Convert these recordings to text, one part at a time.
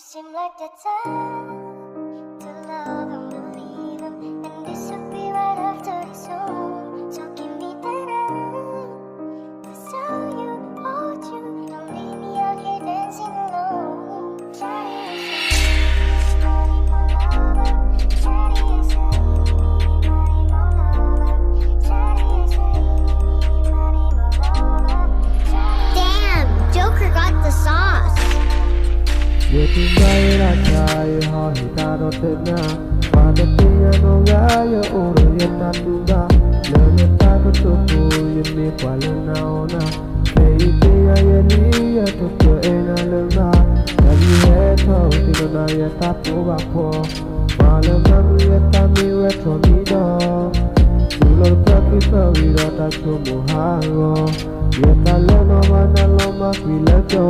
Seem like the time to love and believe him, and this will be right after this song. So give me that eye, 'cause how you hold you, don't leave me out here dancing alone. Daddy is a body for lover. Daddy is a body for lover. Daddy is a body for lover. Damn, Joker got the sauce. Ye tu mai ra chai ho hi ta ro te na pa de ti ya no ga yo o ro ye ta tu ga le le ta ko tu pu ye me kwa le na o na ye ti ya ye ni ya tu ko e na le na ya ni he tho ti no na ye ta pu ba pho ma le ma mu ye ta mi we tho mi do tu lo ta ki so wi ro ta chu mo ha ro ye ta le no ma na lo ma ki le jo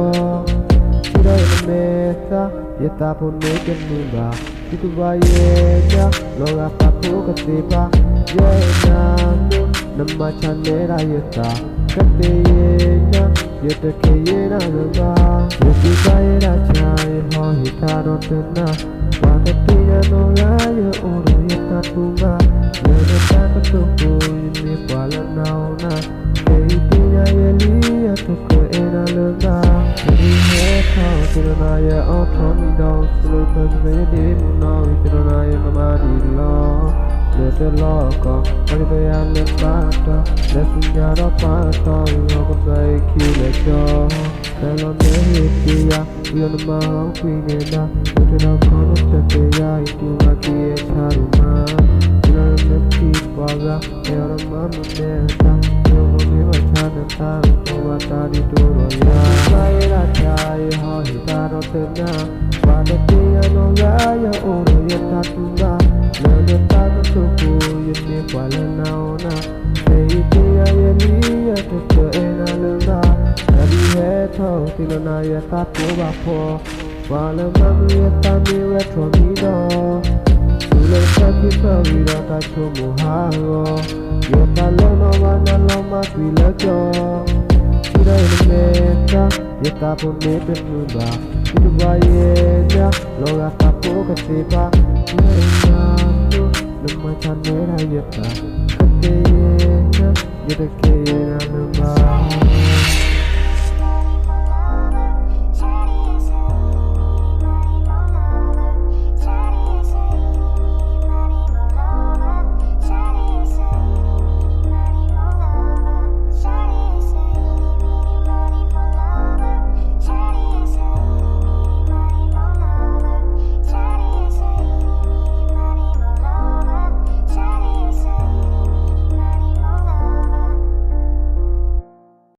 mesa yeta pone ke nuba itu bayenya loga papu ketipa ye nanu nama chanera yeta keteyenya yeta keyena loga yeti bayera chai ho hitaro tena waketiya no ga yo oro yeta tunga yeta takatu yini kwala nauna keyitiya yeli yatuko ena loga Tiranaye autonomy down, slow to the day, now Tiranaye Mamadi law, let the law come, but they are the matter, let's get up part of your play, kill a jaw. Tell on the hit, we on the mouth, we get up, put it up on the day, to a key, Charuma. You know, the people are there, a man of them, you will be a time, over 30 to the chai ho hi ta ro te na pa de ti ya no ga ya o ro ye ta tu ga le le ta ko tu ku ye ni kwa le na o na ye ti ya ye ni ya tu ko e na le na ka di he tho ti lo na ye ta pu ba pho wa le ma mu ye ta mi we tho mi do tu le ta ki so wi ra ta chu mo ha ro ye ta lo no ma na lo ma ki le jo Yeta pone pe nuba itu bayenya loga tapo ketipa yenya tu nama chanera yeta keteyenya yeta keyena nuba